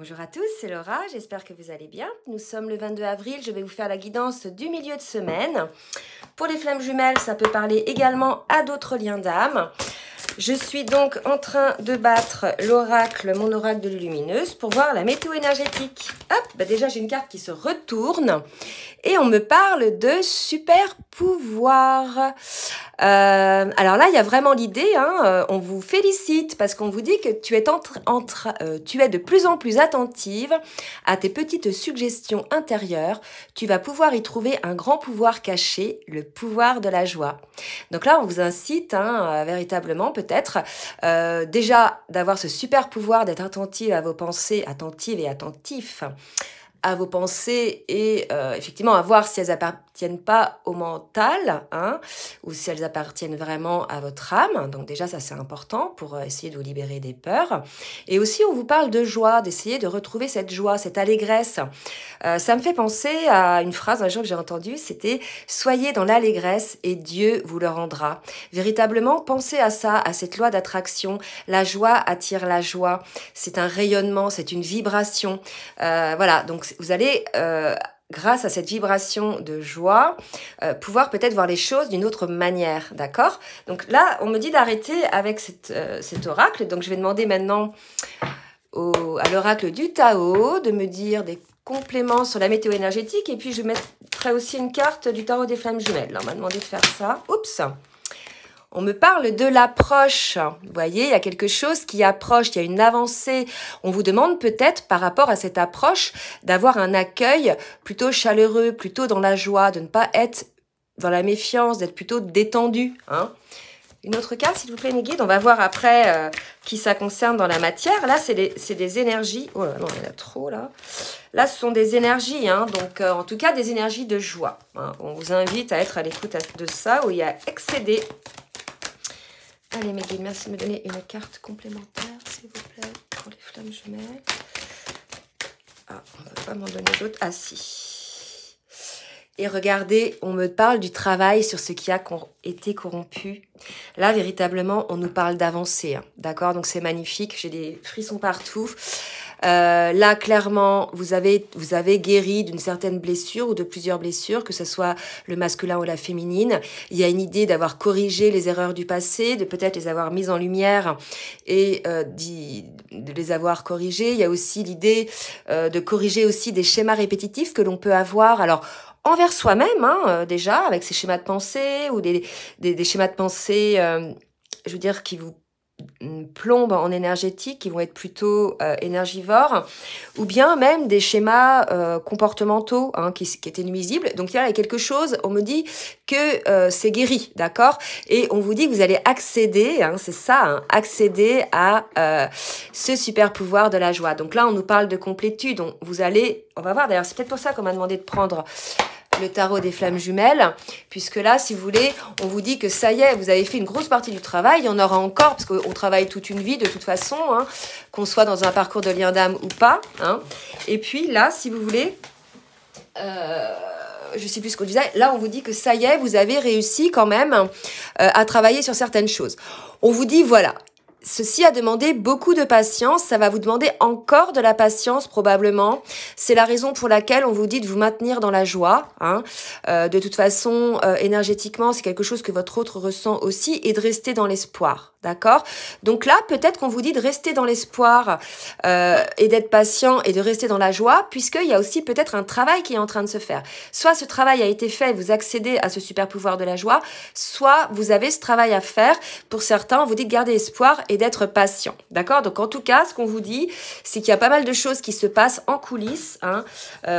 Bonjour à tous, c'est Laura, j'espère que vous allez bien. Nous sommes le 22 avril, je vais vous faire la guidance du milieu de semaine. Pour les flammes jumelles, ça peut parler également à d'autres liens d'âme. Je suis donc en train de battre l'oracle, mon oracle de lumineuse, pour voir la météo énergétique. Hop, déjà j'ai une carte qui se retourne et on me parle de super pouvoir. Alors là, il y a vraiment l'idée, on vous félicite parce qu'on vous dit que tu es de plus en plus attentive à tes petites suggestions intérieures. Tu vas pouvoir y trouver un grand pouvoir caché, le pouvoir de la joie. Donc là, on vous incite véritablement peut-être déjà d'avoir ce super pouvoir d'être attentive à vos pensées, attentive et attentif à vos pensées et effectivement à voir si elles appartiennent pas au mental, ou si elles appartiennent vraiment à votre âme. Donc déjà ça c'est important pour essayer de vous libérer des peurs. Et aussi on vous parle de joie, d'essayer de retrouver cette joie, cette allégresse. Ça me fait penser à une phrase un jour que j'ai entendue, c'était « Soyez dans l'allégresse et Dieu vous le rendra ». Véritablement, pensez à ça, à cette loi d'attraction. La joie attire la joie. C'est un rayonnement, c'est une vibration. Voilà, donc vous allez, grâce à cette vibration de joie, pouvoir peut-être voir les choses d'une autre manière, d'accord? Donc là, on me dit d'arrêter avec cet oracle. Donc je vais demander maintenant à l'oracle du Tao de me dire des compléments sur la météo énergétique. Et puis je mettrai aussi une carte du tarot des flammes jumelles. Là, on m'a demandé de faire ça. Oups! On me parle de l'approche. Vous voyez, il y a quelque chose qui approche, il y a une avancée. On vous demande peut-être, par rapport à cette approche, d'avoir un accueil plutôt chaleureux, plutôt dans la joie, de ne pas être dans la méfiance, d'être plutôt détendu. Une autre carte, s'il vous plaît, mes guides. On va voir après qui ça concerne dans la matière. Là, c'est des énergies. Oh là, non, il y en a trop, là. Là, ce sont des énergies, donc en tout cas, des énergies de joie. On vous invite à être à l'écoute de ça, où il y a excédé. Allez, mes guides, merci de me donner une carte complémentaire, s'il vous plaît, pour les flammes jumelles. On ne va pas m'en donner d'autres. Ah, si. Et regardez, on me parle du travail sur ce qui a été corrompu. Là, véritablement, on nous parle d'avancer, d'accord? Donc, c'est magnifique, j'ai des frissons partout. Là, clairement, vous avez guéri d'une certaine blessure ou de plusieurs blessures, que ce soit le masculin ou la féminine. Il y a une idée d'avoir corrigé les erreurs du passé, de peut-être les avoir mises en lumière et de les avoir corrigées. Il y a aussi l'idée de corriger aussi des schémas répétitifs que l'on peut avoir. Alors, envers soi-même, déjà, avec ces schémas de pensée ou des schémas de pensée, je veux dire, qui vous plombes en énergétique, qui vont être plutôt énergivores, ou bien même des schémas comportementaux qui étaient nuisibles. Donc il y a quelque chose, on me dit que c'est guéri, d'accord? Et on vous dit que vous allez accéder, c'est ça, accéder à ce super pouvoir de la joie. Donc là, on nous parle de complétude. On va voir, d'ailleurs, c'est peut-être pour ça qu'on m'a demandé de prendre le tarot des flammes jumelles, puisque là, si vous voulez, on vous dit que ça y est, vous avez fait une grosse partie du travail, il y en aura encore, parce qu'on travaille toute une vie de toute façon, qu'on soit dans un parcours de lien d'âme ou pas. Et puis là, si vous voulez, je sais plus ce qu'on disait, là, on vous dit que ça y est, vous avez réussi quand même à travailler sur certaines choses. On vous dit, voilà, ceci a demandé beaucoup de patience, ça va vous demander encore de la patience probablement. C'est la raison pour laquelle on vous dit de vous maintenir dans la joie. De toute façon, énergétiquement, c'est quelque chose que votre autre ressent aussi et de rester dans l'espoir. D'accord? Donc là, peut-être qu'on vous dit de rester dans l'espoir et d'être patient et de rester dans la joie, puisqu'il y a aussi peut-être un travail qui est en train de se faire. Soit ce travail a été fait, vous accédez à ce super pouvoir de la joie, soit vous avez ce travail à faire. Pour certains, on vous dit de garder espoir et d'être patient. D'accord? Donc en tout cas, ce qu'on vous dit, c'est qu'il y a pas mal de choses qui se passent en coulisses,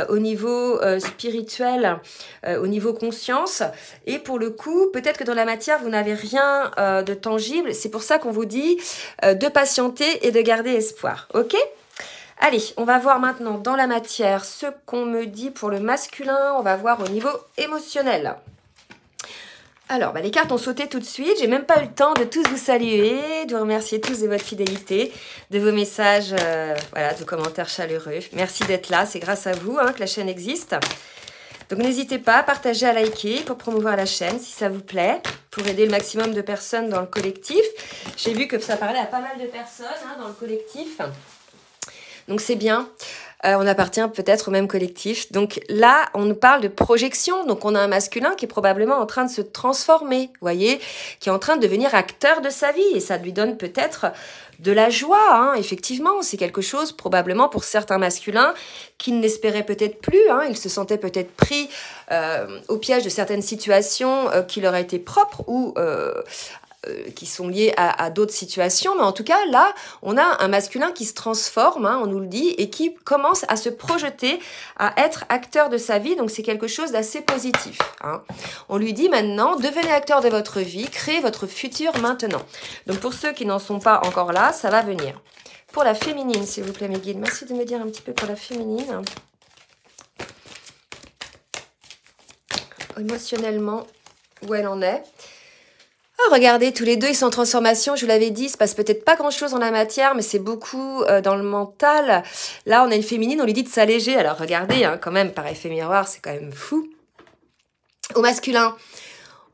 au niveau spirituel, au niveau conscience. Et pour le coup, peut-être que dans la matière, vous n'avez rien de tangible. C'est pour ça qu'on vous dit de patienter et de garder espoir. Ok? Allez, on va voir maintenant dans la matière ce qu'on me dit pour le masculin. On va voir au niveau émotionnel. Alors, les cartes ont sauté tout de suite. J'ai même pas eu le temps de tous vous saluer, de vous remercier tous de votre fidélité, de vos messages, de commentaires chaleureux. Merci d'être là. C'est grâce à vous que la chaîne existe. Donc, n'hésitez pas à partager, à liker pour promouvoir la chaîne si ça vous plaît, pour aider le maximum de personnes dans le collectif. J'ai vu que ça parlait à pas mal de personnes dans le collectif. Donc c'est bien. On appartient peut-être au même collectif. Donc là, on nous parle de projection. Donc on a un masculin qui est probablement en train de se transformer, vous voyez, qui est en train de devenir acteur de sa vie. Et ça lui donne peut-être de la joie, hein. Effectivement. C'est quelque chose probablement pour certains masculins qui ne l'espéraient peut-être plus. Hein. Ils se sentaient peut-être pris au piège de certaines situations qui leur étaient propres ou qui sont liées à d'autres situations, mais en tout cas, là, on a un masculin qui se transforme, hein, on nous le dit, et qui commence à se projeter, à être acteur de sa vie, donc c'est quelque chose d'assez positif. Hein. On lui dit maintenant, devenez acteur de votre vie, créez votre futur maintenant. Donc pour ceux qui n'en sont pas encore là, ça va venir. Pour la féminine, s'il vous plaît, mes guides, merci de me dire un petit peu pour la féminine. Émotionnellement, où elle en est. Ah, regardez, tous les deux, ils sont en transformation, je vous l'avais dit, il se passe peut-être pas grand-chose dans la matière, mais c'est beaucoup dans le mental. Là, on a une féminine, on lui dit de s'alléger. Alors, regardez, hein, quand même, par effet miroir, c'est quand même fou. Au masculin,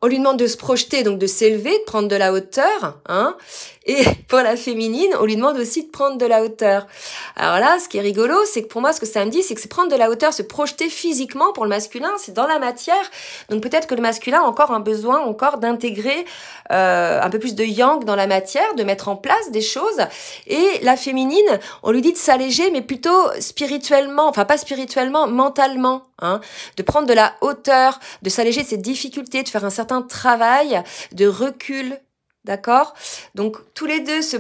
on lui demande de se projeter, donc de s'élever, de prendre de la hauteur, hein. Et pour la féminine, on lui demande aussi de prendre de la hauteur. Alors là, ce qui est rigolo, c'est que pour moi, ce que ça me dit, c'est que c'est prendre de la hauteur, se projeter physiquement pour le masculin, c'est dans la matière. Donc peut-être que le masculin a encore un besoin encore d'intégrer un peu plus de yang dans la matière, de mettre en place des choses. Et la féminine, on lui dit de s'alléger, mais plutôt spirituellement, enfin pas spirituellement, mentalement. Hein, de prendre de la hauteur, de s'alléger de ses difficultés, de faire un certain travail de recul. D'accord? Donc, tous les deux se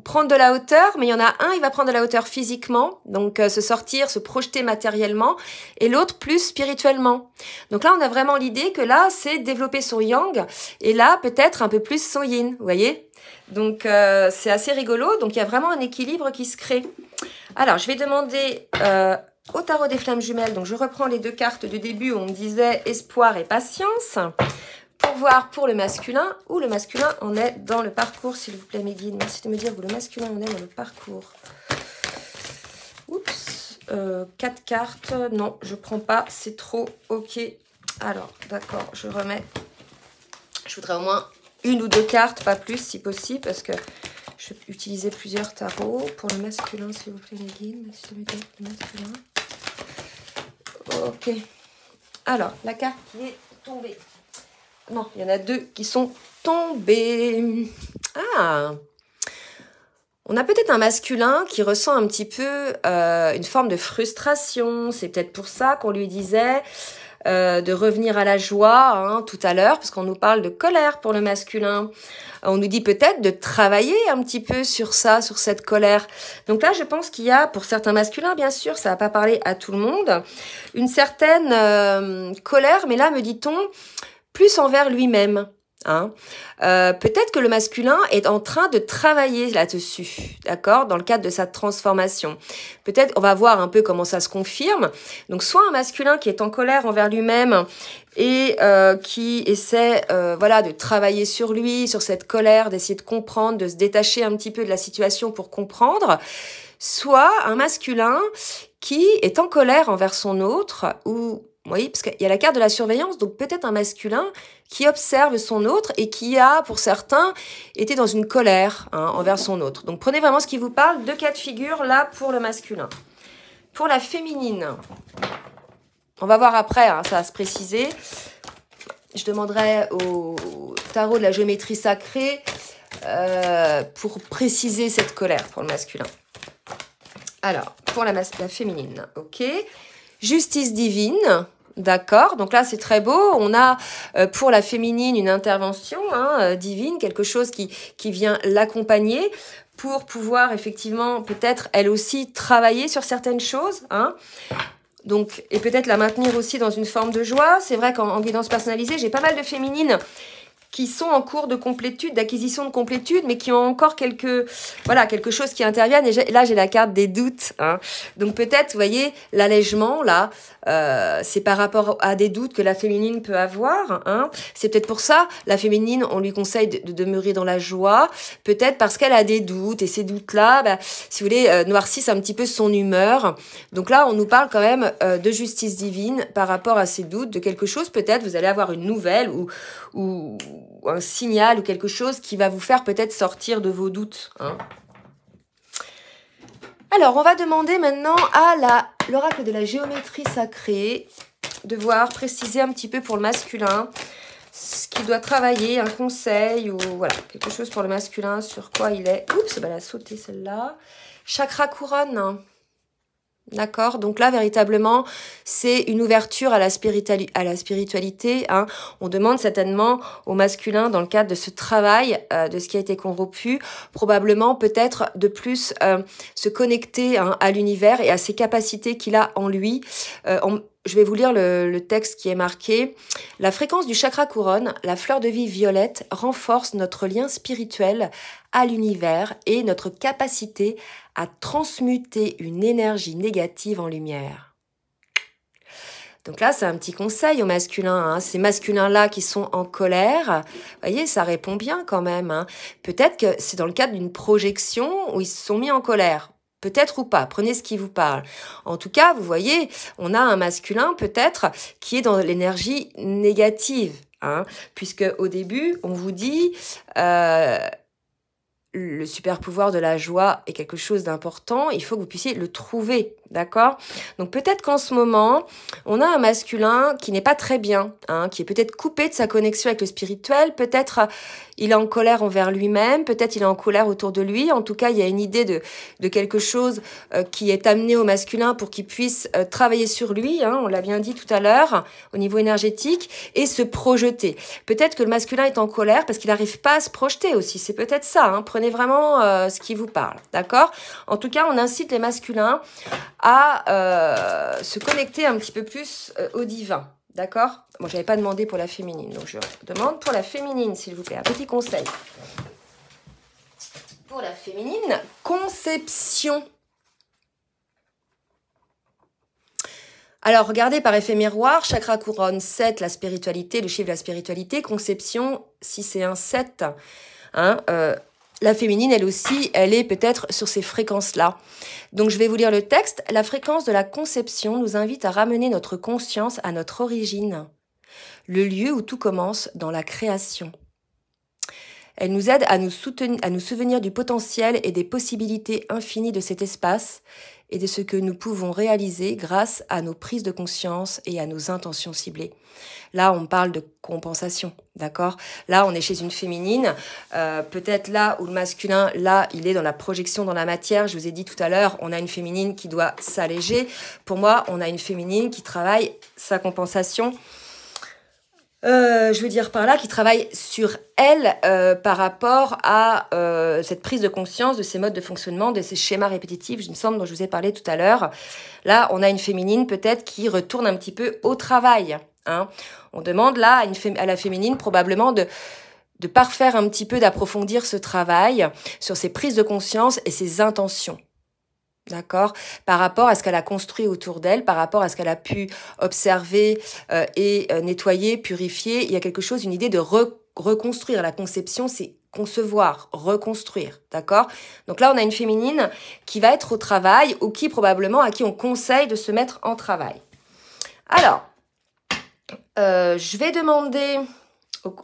prendre de la hauteur, mais il y en a un, il va prendre de la hauteur physiquement, donc se sortir, se projeter matériellement, et l'autre plus spirituellement. Donc là, on a vraiment l'idée que là, c'est développer son yang, et là, peut-être un peu plus son yin, vous voyez? Donc, c'est assez rigolo, donc il y a vraiment un équilibre qui se crée. Alors, je vais demander au tarot des flammes jumelles, donc je reprends les deux cartes de début où on me disait espoir et patience, pour voir pour le masculin, où le masculin en est dans le parcours, s'il vous plaît, mes guides. Merci de me dire où le masculin en est dans le parcours. Oups, 4 cartes. Non, je prends pas, c'est trop. Ok. Alors, d'accord, je remets. Je voudrais au moins une ou deux cartes, pas plus, si possible, parce que je vais utiliser plusieurs tarots. Pour le masculin, s'il vous plaît, mes guides. Merci de me dire le masculin. Ok. Alors, la carte qui est tombée. Non, il y en a deux qui sont tombés. Ah! On a peut-être un masculin qui ressent un petit peu une forme de frustration. C'est peut-être pour ça qu'on lui disait de revenir à la joie hein, tout à l'heure, parce qu'on nous parle de colère pour le masculin. On nous dit peut-être de travailler un petit peu sur ça, sur cette colère. Donc là, je pense qu'il y a, pour certains masculins, bien sûr, ça va pas parler à tout le monde, une certaine colère, mais là, me dit-on, plus envers lui-même. Hein. Peut-être que le masculin est en train de travailler là-dessus, d'accord, dans le cadre de sa transformation. Peut-être, on va voir un peu comment ça se confirme. Donc, soit un masculin qui est en colère envers lui-même et qui essaie, voilà, de travailler sur lui, sur cette colère, d'essayer de comprendre, de se détacher un petit peu de la situation pour comprendre. Soit un masculin qui est en colère envers son autre ou oui, parce qu'il y a la carte de la surveillance, donc peut-être un masculin qui observe son autre et qui a, pour certains, été dans une colère hein, envers son autre. Donc prenez vraiment ce qui vous parle, deux cas de figure là pour le masculin. Pour la féminine, on va voir après, hein, ça va se préciser. Je demanderai au tarot de la géométrie sacrée pour préciser cette colère pour le masculin. Alors, pour la féminine, ok. Justice divine. D'accord, donc là c'est très beau, on a pour la féminine une intervention hein, divine, quelque chose qui vient l'accompagner pour pouvoir effectivement peut-être elle aussi travailler sur certaines choses. Hein. Donc, et peut-être la maintenir aussi dans une forme de joie. C'est vrai qu'en guidance personnalisée, j'ai pas mal de féminines qui sont en cours de complétude, d'acquisition de complétude, mais qui ont encore quelque chose qui intervient. Et là, j'ai la carte des doutes. Hein. Donc peut-être, vous voyez, l'allègement, là, c'est par rapport à des doutes que la féminine peut avoir. Hein. C'est peut-être pour ça, la féminine, on lui conseille de demeurer dans la joie. Peut-être parce qu'elle a des doutes. Et ces doutes-là, bah, si vous voulez, noircissent un petit peu son humeur. Donc là, on nous parle quand même de justice divine par rapport à ces doutes, de quelque chose. Peut-être, vous allez avoir une nouvelle ou un signal ou quelque chose qui va vous faire peut-être sortir de vos doutes. Hein. Alors, on va demander maintenant à l'oracle de la géométrie sacrée de voir, préciser un petit peu pour le masculin ce qu'il doit travailler, un conseil ou voilà, quelque chose pour le masculin, sur quoi il est. Oups, elle a sauté celle-là. Chakra couronne. D'accord, donc là, véritablement, c'est une ouverture à la spiritualité. Hein. On demande certainement au masculin, dans le cadre de ce travail, de ce qui a été corrompu, probablement peut-être de plus se connecter à l'univers et à ses capacités qu'il a en lui. Je vais vous lire le texte qui est marqué. La fréquence du chakra couronne, la fleur de vie violette, renforce notre lien spirituel à l'univers et notre capacité à transmuter une énergie négative en lumière. Donc là, c'est un petit conseil aux masculins. Hein. Ces masculins-là qui sont en colère, vous voyez, ça répond bien quand même. Hein. Peut-être que c'est dans le cadre d'une projection où ils se sont mis en colère. Peut-être ou pas, prenez ce qui vous parle. En tout cas, vous voyez, on a un masculin peut-être qui est dans l'énergie négative. Hein, puisque au début, on vous dit... le super pouvoir de la joie est quelque chose d'important, il faut que vous puissiez le trouver, d'accord? Donc peut-être qu'en ce moment, on a un masculin qui n'est pas très bien, hein, qui est peut-être coupé de sa connexion avec le spirituel, peut-être il est en colère envers lui-même, peut-être il est en colère autour de lui, en tout cas il y a une idée de quelque chose qui est amené au masculin pour qu'il puisse travailler sur lui, hein, on l'a bien dit tout à l'heure, au niveau énergétique, et se projeter. Peut-être que le masculin est en colère parce qu'il n'arrive pas à se projeter aussi, c'est peut-être ça, hein, prenez vraiment ce qui vous parle, d'accord? En tout cas, on incite les masculins à se connecter un petit peu plus au divin, d'accord? Moi, je n'avais pas demandé pour la féminine, donc je demande pour la féminine, s'il vous plaît, un petit conseil. Pour la féminine, conception. Alors, regardez par effet miroir, chakra couronne 7, la spiritualité, le chiffre de la spiritualité, conception 6 et 1, 7. Hein, la féminine, elle aussi, elle est peut-être sur ces fréquences-là. Donc, je vais vous lire le texte. La fréquence de la conception nous invite à ramener notre conscience à notre origine, le lieu où tout commence dans la création. Elle nous aide à nous souvenir du potentiel et des possibilités infinies de cet espace et de ce que nous pouvons réaliser grâce à nos prises de conscience et à nos intentions ciblées. Là, on parle de compensation, d'accord? Là, on est chez une féminine. Peut-être là où le masculin, là, il est dans la projection dans la matière. Je vous ai dit tout à l'heure, on a une féminine qui doit s'alléger. Pour moi, on a une féminine qui travaille sa compensation. Je veux dire par là, qui travaille sur elle par rapport à cette prise de conscience de ces modes de fonctionnement, de ces schémas répétitifs, je me semble, dont je vous ai parlé tout à l'heure. Là, on a une féminine peut-être qui retourne un petit peu au travail. Hein. On demande là à la féminine probablement de parfaire un petit peu, d'approfondir ce travail sur ses prises de conscience et ses intentions. D'accord, par rapport à ce qu'elle a construit autour d'elle, par rapport à ce qu'elle a pu observer et nettoyer, purifier, il y a quelque chose, une idée de reconstruire. La conception, c'est concevoir, reconstruire, d'accord? Donc là, on a une féminine qui va être au travail ou qui probablement à qui on conseille de se mettre en travail. Alors, je vais demander aux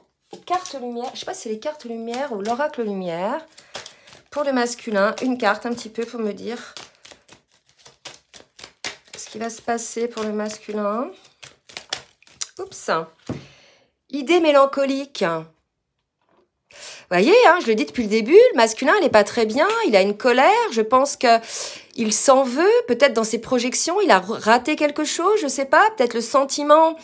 cartes lumière, je ne sais pas si c'est les cartes lumière ou l'oracle lumière, pour le masculin, une carte un petit peu pour me dire ce qui va se passer pour le masculin. Oups. Idée mélancolique. Vous voyez, hein, je le dis depuis le début, le masculin, il n'est pas très bien, il a une colère, je pense qu'il s'en veut, peut-être dans ses projections, il a raté quelque chose, je ne sais pas, peut-être le sentiment,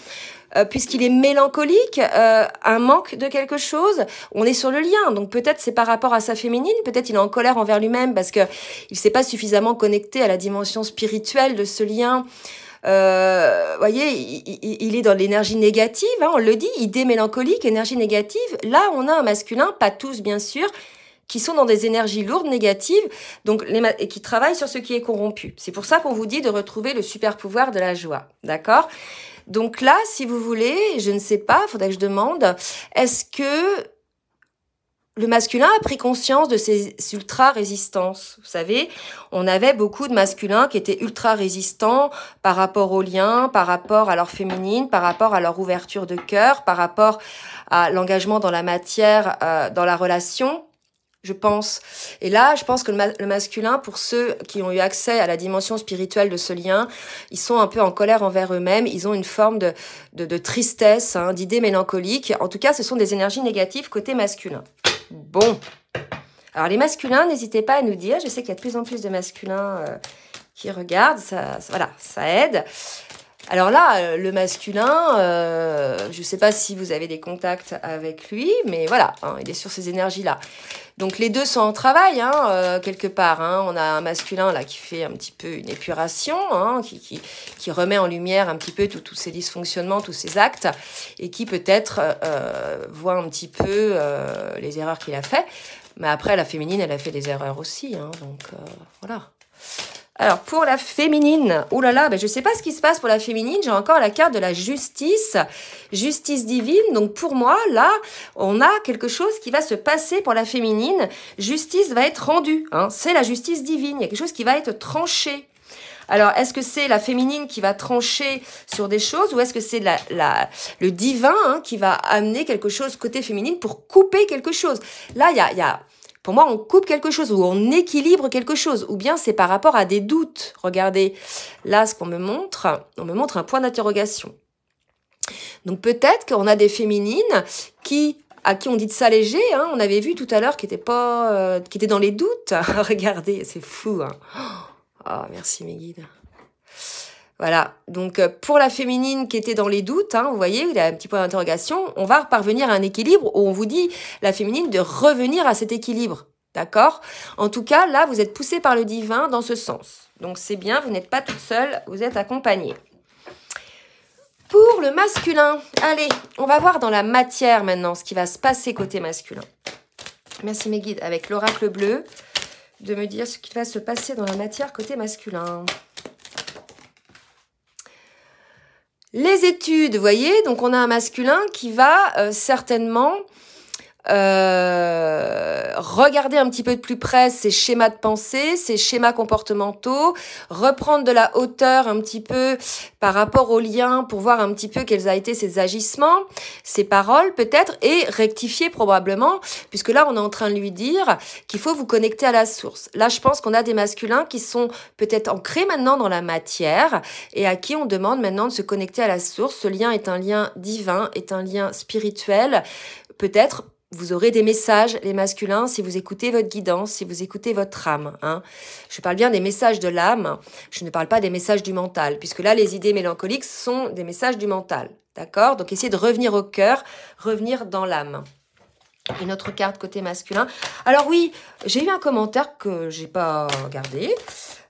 puisqu'il est mélancolique, un manque de quelque chose, on est sur le lien, donc peut-être c'est par rapport à sa féminine, peut-être il est en colère envers lui-même parce qu'il ne s'est pas suffisamment connecté à la dimension spirituelle de ce lien. Voyez, il est dans l'énergie négative, hein, on le dit, idée mélancolique, énergie négative. Là, on a un masculin, pas tous bien sûr, qui sont dans des énergies lourdes, négatives, donc et qui travaillent sur ce qui est corrompu. C'est pour ça qu'on vous dit de retrouver le super pouvoir de la joie, d'accord? Donc là, si vous voulez, je ne sais pas, il faudrait que je demande, est-ce que le masculin a pris conscience de ces ultra-résistances? Vous savez, on avait beaucoup de masculins qui étaient ultra-résistants par rapport aux liens, par rapport à leur féminine, par rapport à leur ouverture de cœur, par rapport à l'engagement dans la matière, dans la relation. je pense. Et là, je pense que le masculin, pour ceux qui ont eu accès à la dimension spirituelle de ce lien, ils sont un peu en colère envers eux-mêmes. Ils ont une forme de tristesse, hein, d'idées mélancoliques. En tout cas, ce sont des énergies négatives côté masculin. Bon. Alors, les masculins, n'hésitez pas à nous dire. Je sais qu'il y a de plus en plus de masculins qui regardent. Voilà, ça aide. Alors là, le masculin, je ne sais pas si vous avez des contacts avec lui, mais voilà, hein, il est sur ces énergies-là. Donc les deux sont en travail, hein, quelque part. Hein. On a un masculin là qui fait un petit peu une épuration, hein, qui remet en lumière un petit peu tous ces dysfonctionnements, tous ces actes, et qui peut-être voit un petit peu les erreurs qu'il a fait. Mais après, la féminine, elle a fait des erreurs aussi, hein, donc voilà. Alors, pour la féminine, oh là là, ben je ne sais pas ce qui se passe pour la féminine. J'ai encore la carte de la justice, justice divine. Donc, pour moi, là, on a quelque chose qui va se passer pour la féminine. Justice va être rendue. Hein. C'est la justice divine. Il y a quelque chose qui va être tranché. Alors, est-ce que c'est la féminine qui va trancher sur des choses ou est-ce que c'est le divin hein, qui va amener quelque chose côté féminine pour couper quelque chose? Là, il y a pour moi, on coupe quelque chose ou on équilibre quelque chose. Ou bien c'est par rapport à des doutes. Regardez, là, ce qu'on me montre, on me montre un point d'interrogation. Donc peut-être qu'on a des féminines à qui on dit de s'alléger. Hein, on avait vu tout à l'heure qui étaient dans les doutes. Regardez, c'est fou. Hein. Oh, merci mes guides. Voilà, donc pour la féminine qui était dans les doutes, hein, vous voyez, il y a un petit point d'interrogation, on va parvenir à un équilibre où on vous dit, la féminine, de revenir à cet équilibre, d'accord? En tout cas, là, vous êtes poussé par le divin dans ce sens. Donc c'est bien, vous n'êtes pas toute seule, vous êtes accompagnée. Pour le masculin, allez, on va voir dans la matière maintenant ce qui va se passer côté masculin. Merci mes guides, avec l'oracle bleu, de me dire ce qui va se passer dans la matière côté masculin. Les études, vous voyez, donc on a un masculin qui va certainement regarder un petit peu de plus près ses schémas de pensée, ses schémas comportementaux, reprendre de la hauteur un petit peu par rapport aux liens pour voir un petit peu quels ont été ses agissements, ses paroles peut-être, et rectifier probablement, puisque là on est en train de lui dire qu'il faut vous connecter à la source. Là je pense qu'on a des masculins qui sont peut-être ancrés maintenant dans la matière et à qui on demande maintenant de se connecter à la source. Ce lien est un lien divin, est un lien spirituel, peut-être. Vous aurez des messages, les masculins, si vous écoutez votre guidance, si vous écoutez votre âme. Hein. Je parle bien des messages de l'âme, je ne parle pas des messages du mental, puisque là, les idées mélancoliques sont des messages du mental. D'accord? Donc, essayez de revenir au cœur, revenir dans l'âme. Une autre carte côté masculin. Alors oui, j'ai eu un commentaire que j'ai pas regardé.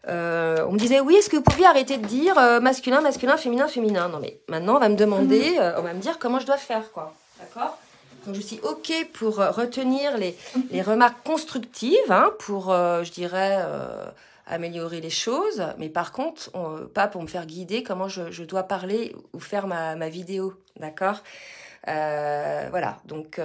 On me disait, oui, est-ce que vous pouviez arrêter de dire masculin, masculin, féminin, féminin? Non, mais maintenant, on va me demander, on va me dire comment je dois faire, quoi. D'accord? Donc, je suis OK pour retenir les remarques constructives, hein, pour, je dirais, améliorer les choses. Mais par contre, pas pour me faire guider comment je dois parler ou faire ma vidéo. D'accord? Voilà. Donc,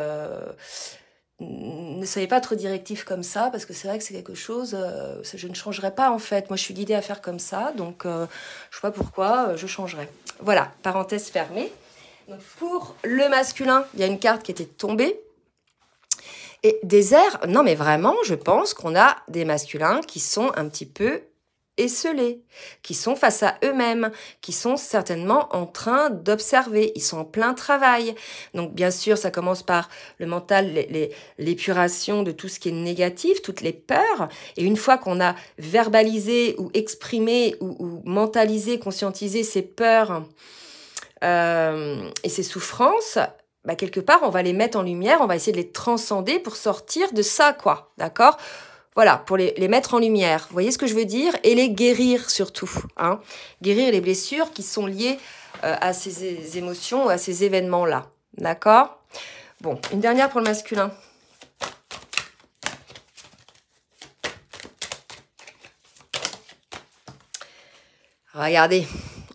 ne soyez pas trop directif comme ça, parce que c'est vrai que c'est quelque chose, je ne changerai pas en fait. Moi, je suis guidée à faire comme ça, donc je ne sais pas pourquoi je changerais. Voilà, parenthèse fermée. Donc pour le masculin, il y a une carte qui était tombée. Et désert, non mais vraiment, je pense qu'on a des masculins qui sont un petit peu esselés, qui sont face à eux-mêmes, qui sont certainement en train d'observer. Ils sont en plein travail. Donc bien sûr, ça commence par le mental, l'épuration de tout ce qui est négatif, toutes les peurs. Et une fois qu'on a verbalisé ou exprimé ou mentalisé, conscientisé ces peurs, et ces souffrances, bah, quelque part, on va les mettre en lumière, on va essayer de les transcender pour sortir de ça, quoi, d'accord? Voilà, pour les mettre en lumière, vous voyez ce que je veux dire? Et les guérir surtout, hein? Guérir les blessures qui sont liées à ces émotions, à ces événements-là, d'accord? Bon, une dernière pour le masculin. Regardez.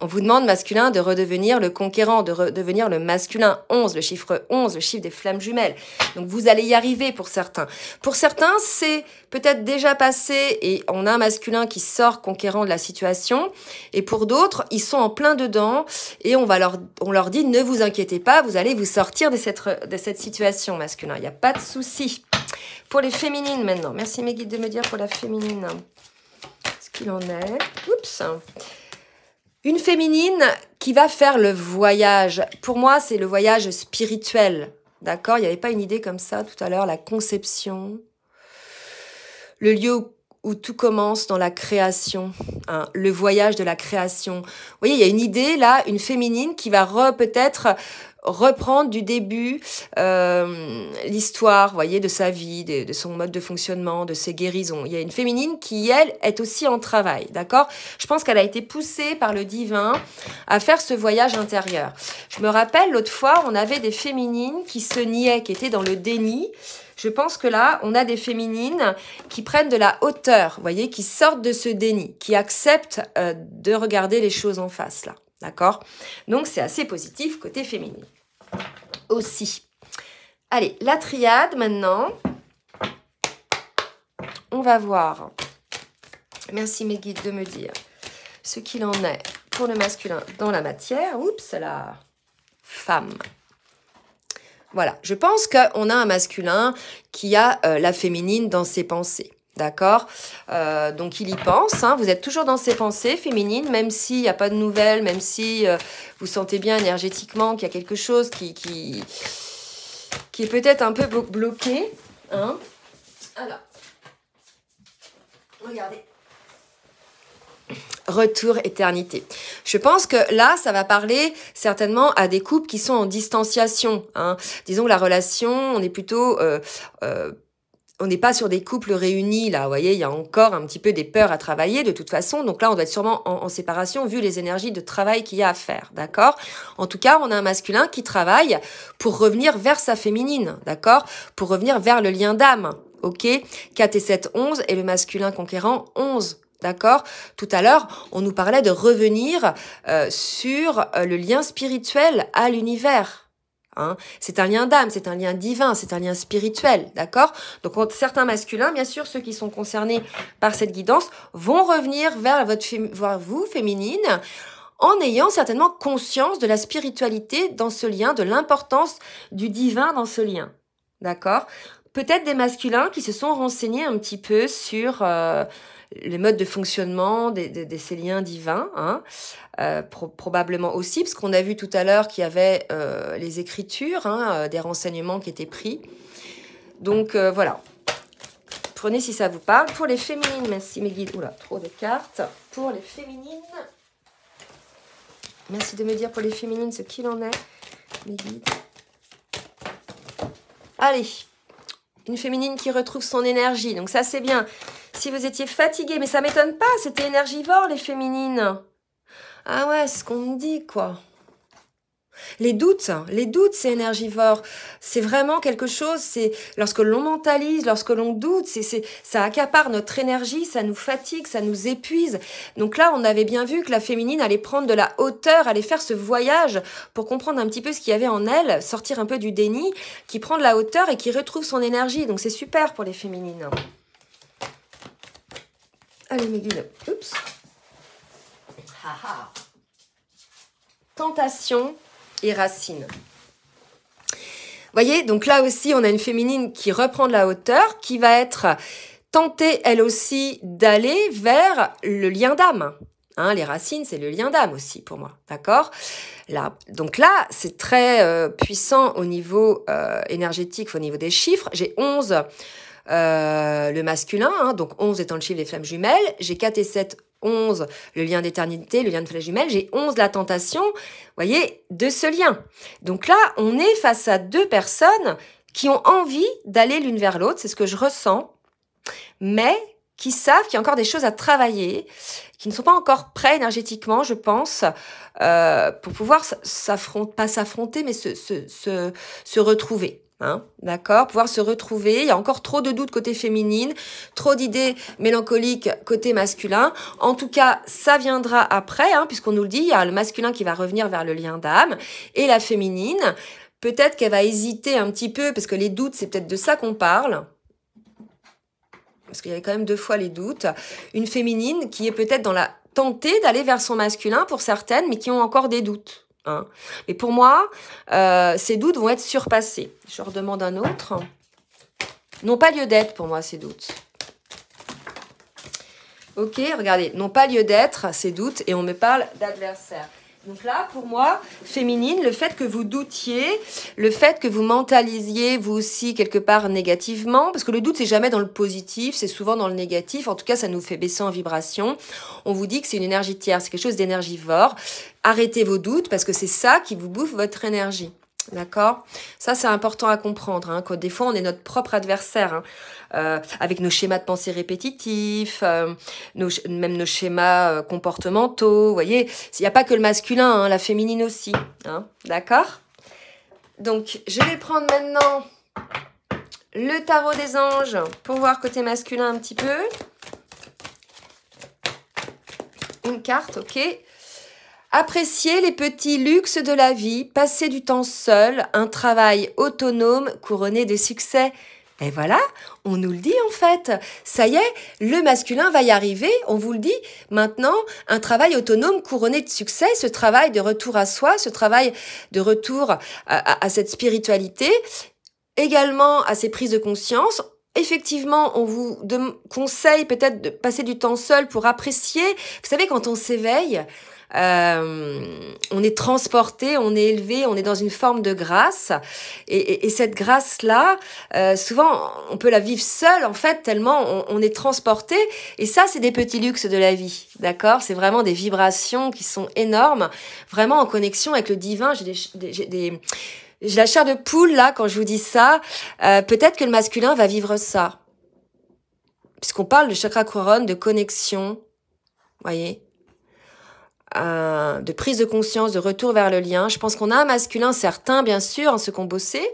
On vous demande, masculin, de redevenir le conquérant, de redevenir le masculin 11, le chiffre 11, le chiffre des flammes jumelles. Donc, vous allez y arriver pour certains. Pour certains, c'est peut-être déjà passé et on a un masculin qui sort conquérant de la situation. Et pour d'autres, ils sont en plein dedans et on leur dit, ne vous inquiétez pas, vous allez vous sortir de cette situation, masculin. Il n'y a pas de souci. Pour les féminines maintenant. Merci mes guides de me dire pour la féminine ce qu'il en est. Oups. Une féminine qui va faire le voyage. Pour moi, c'est le voyage spirituel. D'accord? Il n'y avait pas une idée comme ça tout à l'heure. La conception. Le lieu où tout commence dans la création. Hein, le voyage de la création. Vous voyez, il y a une idée là, une féminine qui va peut-être reprendre du début l'histoire, vous voyez, de sa vie, de son mode de fonctionnement, de ses guérisons. Il y a une féminine qui, elle, est aussi en travail, d'accord? Je pense qu'elle a été poussée par le divin à faire ce voyage intérieur. Je me rappelle, l'autre fois, on avait des féminines qui se niaient, qui étaient dans le déni. Je pense que là, on a des féminines qui prennent de la hauteur, vous voyez, qui sortent de ce déni, qui acceptent de regarder les choses en face, là. D'accord? Donc, c'est assez positif côté féminine. Aussi. Allez, la triade, maintenant. On va voir. Merci mes guides de me dire ce qu'il en est pour le masculin dans la matière. Oups, la femme. Voilà, je pense qu'on a un masculin qui a la féminine dans ses pensées. D'accord, donc il y pense, hein, vous êtes toujours dans ses pensées féminines, même s'il n'y a pas de nouvelles, même si vous sentez bien énergétiquement qu'il y a quelque chose qui est peut-être un peu bloqué. Hein. Alors, regardez. Retour éternité. Je pense que là, ça va parler certainement à des couples qui sont en distanciation. Hein. Disons que la relation, on est plutôt... on n'est pas sur des couples réunis, là, vous voyez, il y a encore un petit peu des peurs à travailler, de toute façon. Donc là, on doit être sûrement en séparation, vu les énergies de travail qu'il y a à faire, d'accord? En tout cas, on a un masculin qui travaille pour revenir vers sa féminine, d'accord? Pour revenir vers le lien d'âme, ok? 4 et 7, 11, et le masculin conquérant, 11. D'accord? Tout à l'heure, on nous parlait de revenir sur le lien spirituel à l'univers. Hein, c'est un lien d'âme, c'est un lien divin, c'est un lien spirituel, d'accord? Donc certains masculins, bien sûr, ceux qui sont concernés par cette guidance, vont revenir vers vous, féminine, en ayant certainement conscience de la spiritualité dans ce lien, de l'importance du divin dans ce lien, d'accord? Peut-être des masculins qui se sont renseignés un petit peu sur les modes de fonctionnement de ces liens divins, hein, probablement aussi, parce qu'on a vu tout à l'heure qu'il y avait les écritures, hein, des renseignements qui étaient pris. Donc voilà, prenez si ça vous parle. Pour les féminines, merci mes guides. Oula, trop de cartes. Pour les féminines, merci de me dire pour les féminines ce qu'il en est, mes guides. Allez, une féminine qui retrouve son énergie, donc ça c'est bien. Si vous étiez fatigué, mais ça m'étonne pas, c'était énergivore les féminines. Ah ouais, c'est ce qu'on me dit, quoi. Les doutes, c'est énergivore. C'est vraiment quelque chose, c'est lorsque l'on mentalise, lorsque l'on doute, ça accapare notre énergie, ça nous fatigue, ça nous épuise. Donc là, on avait bien vu que la féminine allait prendre de la hauteur, allait faire ce voyage pour comprendre un petit peu ce qu'il y avait en elle, sortir un peu du déni, qui prend de la hauteur et qui retrouve son énergie. Donc c'est super pour les féminines. Allez mes guides, oups. Tentation et racine. Voyez, donc là aussi, on a une féminine qui reprend de la hauteur, qui va être tentée, elle aussi, d'aller vers le lien d'âme. Hein, les racines, c'est le lien d'âme aussi pour moi, d'accord? Là, donc là, c'est très puissant au niveau énergétique, au niveau des chiffres. J'ai 11, le masculin, hein, donc 11 étant le chiffre des flammes jumelles. J'ai 4 et 7, 11, le lien d'éternité, le lien de flammes jumelles. J'ai 11, la tentation, vous voyez, de ce lien. Donc là, on est face à deux personnes qui ont envie d'aller l'une vers l'autre, c'est ce que je ressens, mais qui savent qu'il y a encore des choses à travailler, qui ne sont pas encore prêts énergétiquement, je pense, pour pouvoir pas s'affronter, mais se retrouver. Hein, d'accord, pouvoir se retrouver. Il y a encore trop de doutes côté féminine, trop d'idées mélancoliques côté masculin. En tout cas, ça viendra après, hein, puisqu'on nous le dit, il y a le masculin qui va revenir vers le lien d'âme et la féminine. Peut-être qu'elle va hésiter un petit peu, parce que les doutes, c'est peut-être de ça qu'on parle. Parce qu'il y avait quand même 2 fois les doutes. Une féminine qui est peut-être dans la tentée d'aller vers son masculin pour certaines, mais qui ont encore des doutes. Hein. Et pour moi, ces doutes vont être surpassés. Je redemande un autre. n'ont pas lieu d'être pour moi, ces doutes. Ok, regardez, n'ont pas lieu d'être, ces doutes, et on me parle d'adversaire. Donc là, pour moi, féminine, le fait que vous doutiez, le fait que vous mentalisiez, vous aussi, quelque part négativement, parce que le doute, c'est jamais dans le positif, c'est souvent dans le négatif. En tout cas, ça nous fait baisser en vibration. On vous dit que c'est une énergie tierce, c'est quelque chose d'énergivore. Arrêtez vos doutes, parce que c'est ça qui vous bouffe votre énergie. D'accord? Ça, c'est important à comprendre, hein, que des fois, on est notre propre adversaire, hein, avec nos schémas de pensée répétitifs, même nos schémas comportementaux, vous voyez, il n'y a pas que le masculin, hein, la féminine aussi, hein, d'accord? Donc, je vais prendre maintenant le tarot des anges pour voir côté masculin un petit peu. Une carte, ok. Apprécier les petits luxes de la vie, passer du temps seul, un travail autonome couronné de succès. Et voilà, on nous le dit en fait. Ça y est, le masculin va y arriver, on vous le dit. Maintenant, un travail autonome couronné de succès, ce travail de retour à soi, ce travail de retour à cette spiritualité, également à ces prises de conscience. Effectivement, on vous conseille peut-être de passer du temps seul pour apprécier. Vous savez, quand on s'éveille, on est transporté, on est élevé, on est dans une forme de grâce. Et cette grâce-là, souvent, on peut la vivre seule, en fait, tellement on est transporté. Et ça, c'est des petits luxes de la vie, d'accord? C'est vraiment des vibrations qui sont énormes, vraiment en connexion avec le divin. J'ai la chair de poule, là, quand je vous dis ça. Peut-être que le masculin va vivre ça. Puisqu'on parle de chakra couronne, de connexion, voyez, de prise de conscience, de retour vers le lien. Je pense qu'on a un masculin, certains, bien sûr, ceux qui ont bossé,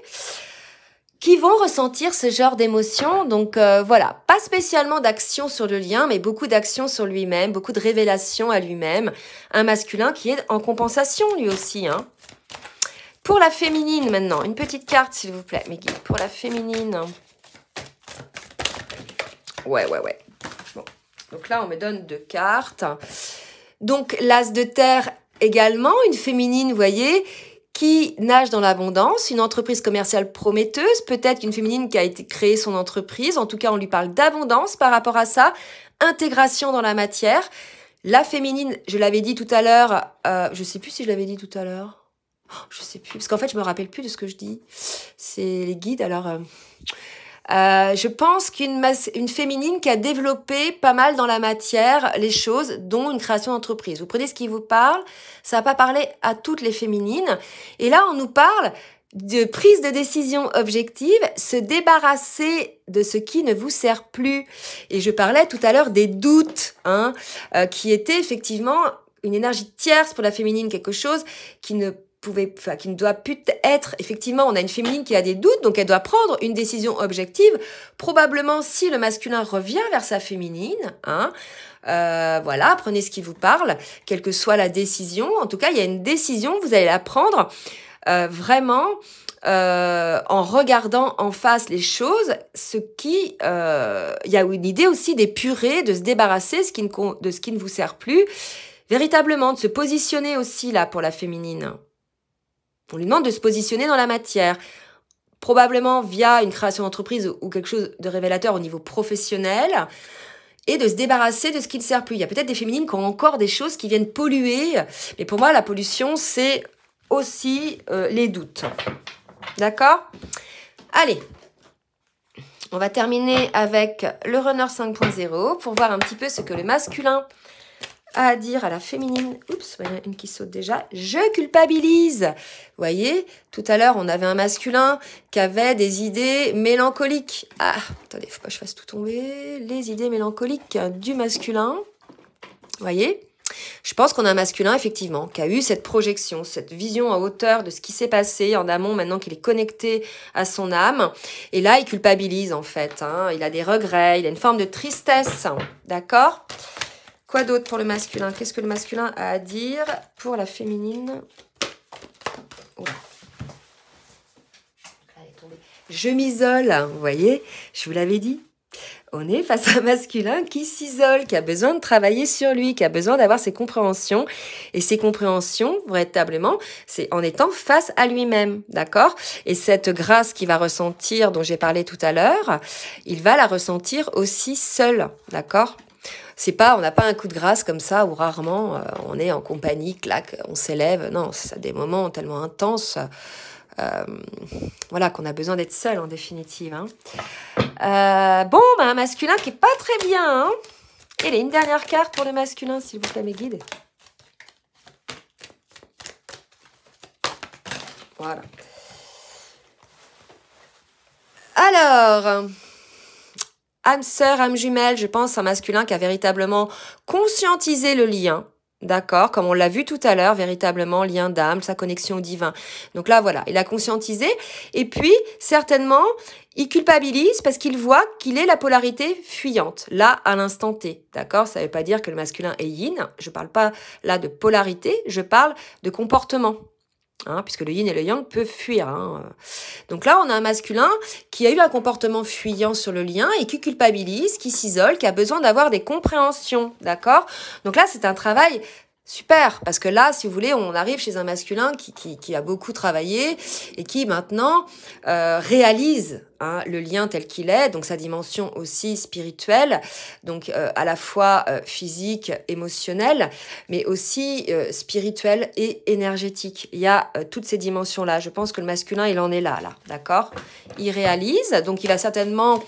qui vont ressentir ce genre d'émotions. Donc voilà, pas spécialement d'action sur le lien, mais beaucoup d'action sur lui-même, beaucoup de révélations à lui-même. Un masculin qui est en compensation, lui aussi, hein. Pour la féminine, maintenant, une petite carte, s'il vous plaît, mes guides. Pour la féminine. Ouais. Bon. Donc là, on me donne 2 cartes. Donc, l'as de terre également, une féminine, vous voyez, qui nage dans l'abondance, une entreprise commerciale prometteuse, peut-être qu'une féminine qui a été créée son entreprise. En tout cas, on lui parle d'abondance par rapport à ça. Intégration dans la matière. La féminine, je l'avais dit tout à l'heure, je ne sais plus si je l'avais dit tout à l'heure. Je sais plus, parce qu'en fait, je me rappelle plus de ce que je dis. C'est les guides, alors... je pense qu'une féminine qui a développé pas mal dans la matière les choses, dont une création d'entreprise. Vous prenez ce qui vous parle, ça va pas parler à toutes les féminines. Et là, on nous parle de prise de décision objective, se débarrasser de ce qui ne vous sert plus. Et je parlais tout à l'heure des doutes, hein, qui étaient effectivement une énergie tierce pour la féminine, quelque chose qui ne doit plus être, effectivement, on a une féminine qui a des doutes, donc elle doit prendre une décision objective. Probablement, si le masculin revient vers sa féminine, hein, voilà, prenez ce qui vous parle, quelle que soit la décision. En tout cas, il y a une décision, vous allez la prendre vraiment en regardant en face les choses, il y a une idée aussi d'épurer, de se débarrasser de ce qui ne vous sert plus, véritablement, de se positionner aussi là pour la féminine. On lui demande de se positionner dans la matière, probablement via une création d'entreprise ou quelque chose de révélateur au niveau professionnel, et de se débarrasser de ce qui ne sert plus. Il y a peut-être des féminines qui ont encore des choses qui viennent polluer, mais pour moi, la pollution, c'est aussi les doutes. D'accord? Allez, on va terminer avec le runner 5.0 pour voir un petit peu ce que le masculin à dire à la féminine. Oups, il y en a une qui saute déjà. Je culpabilise. Vous voyez, tout à l'heure, on avait un masculin qui avait des idées mélancoliques. Ah, attendez, faut pas que je fasse tout tomber. Les idées mélancoliques du masculin. Vous voyez, je pense qu'on a un masculin, effectivement, qui a eu cette projection, cette vision en hauteur de ce qui s'est passé en amont, maintenant qu'il est connecté à son âme. Et là, il culpabilise, en fait, hein. Il a des regrets, il a une forme de tristesse. D'accord ? Quoi d'autre pour le masculin? Qu'est-ce que le masculin a à dire pour la féminine? Oula. Je m'isole, vous voyez, je vous l'avais dit. On est face à un masculin qui s'isole, qui a besoin de travailler sur lui, qui a besoin d'avoir ses compréhensions. Et ces compréhensions, véritablement, c'est en étant face à lui-même, d'accord? Et cette grâce qu'il va ressentir, dont j'ai parlé tout à l'heure, il va la ressentir aussi seul, d'accord? C'est pas, on n'a pas un coup de grâce comme ça, où rarement on est en compagnie, clac, on s'élève. Non, c'est des moments tellement intenses. Voilà, qu'on a besoin d'être seul en définitive. Hein. Bon, un masculin qui est pas très bien. Hein. Et une dernière carte pour le masculin, s'il vous plaît, mes guides. Voilà. Alors, âme sœur, âme jumelle, je pense un masculin qui a véritablement conscientisé le lien. D'accord, comme on l'a vu tout à l'heure, véritablement, lien d'âme, sa connexion au divin. Donc là, voilà, il a conscientisé. Et puis, certainement, il culpabilise parce qu'il voit qu'il est la polarité fuyante, là, à l'instant T. D'accord, ça ne veut pas dire que le masculin est yin. Je ne parle pas là de polarité, je parle de comportement. Hein, puisque le yin et le yang peuvent fuir. Hein. Donc là, on a un masculin qui a eu un comportement fuyant sur le lien et qui culpabilise, qui s'isole, qui a besoin d'avoir des compréhensions. D'accord ? Donc là, c'est un travail super, parce que là, si vous voulez, on arrive chez un masculin qui a beaucoup travaillé et qui maintenant réalise le lien tel qu'il est, donc sa dimension aussi spirituelle, donc à la fois physique, émotionnelle, mais aussi spirituelle et énergétique. Il y a toutes ces dimensions-là. Je pense que le masculin, il en est là, d'accord ? Il réalise, donc il va certainement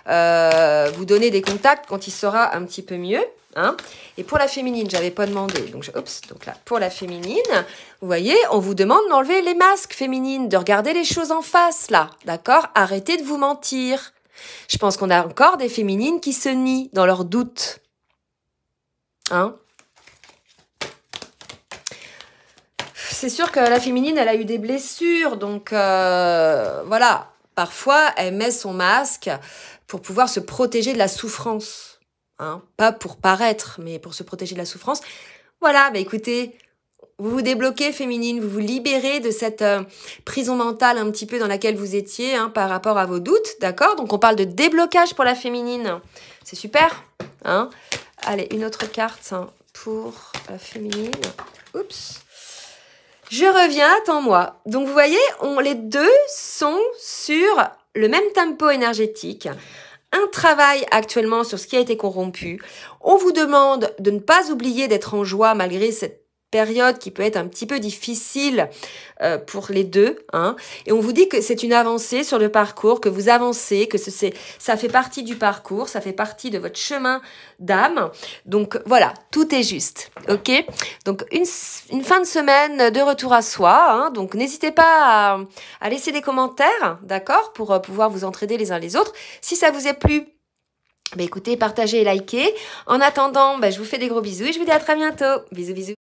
vous donner des contacts quand il sera un petit peu mieux. Hein. Et pour la féminine, j'avais pas demandé. Donc là, pour la féminine, vous voyez, on vous demande d'enlever les masques féminines, de regarder les choses en face, là. D'accord ? Arrêtez de vous mentir. Je pense qu'on a encore des féminines qui se nient dans leurs doutes. Hein ? C'est sûr que la féminine, elle a eu des blessures. Donc, voilà. Parfois, elle met son masque pour pouvoir se protéger de la souffrance. Hein, pas pour paraître, mais pour se protéger de la souffrance. Voilà, bah écoutez, vous vous débloquez féminine, vous vous libérez de cette prison mentale un petit peu dans laquelle vous étiez par rapport à vos doutes, d'accord ? Donc on parle de déblocage pour la féminine. C'est super. Hein ? Allez, une autre carte pour la féminine. Oups. Je reviens, attends-moi. Donc vous voyez, les deux sont sur le même tempo énergétique. Un travail actuellement sur ce qui a été corrompu. On vous demande de ne pas oublier d'être en joie malgré cette période qui peut être un petit peu difficile pour les deux. Hein. Et on vous dit que c'est une avancée sur le parcours, que vous avancez, que ça fait partie du parcours, ça fait partie de votre chemin d'âme. Donc voilà, tout est juste. Ok ? Donc une fin de semaine de retour à soi. Hein. Donc n'hésitez pas à laisser des commentaires, d'accord, pour pouvoir vous entraider les uns les autres. Si ça vous a plu, écoutez, partagez et likez. En attendant, je vous fais des gros bisous et je vous dis à très bientôt. Bisous, bisous.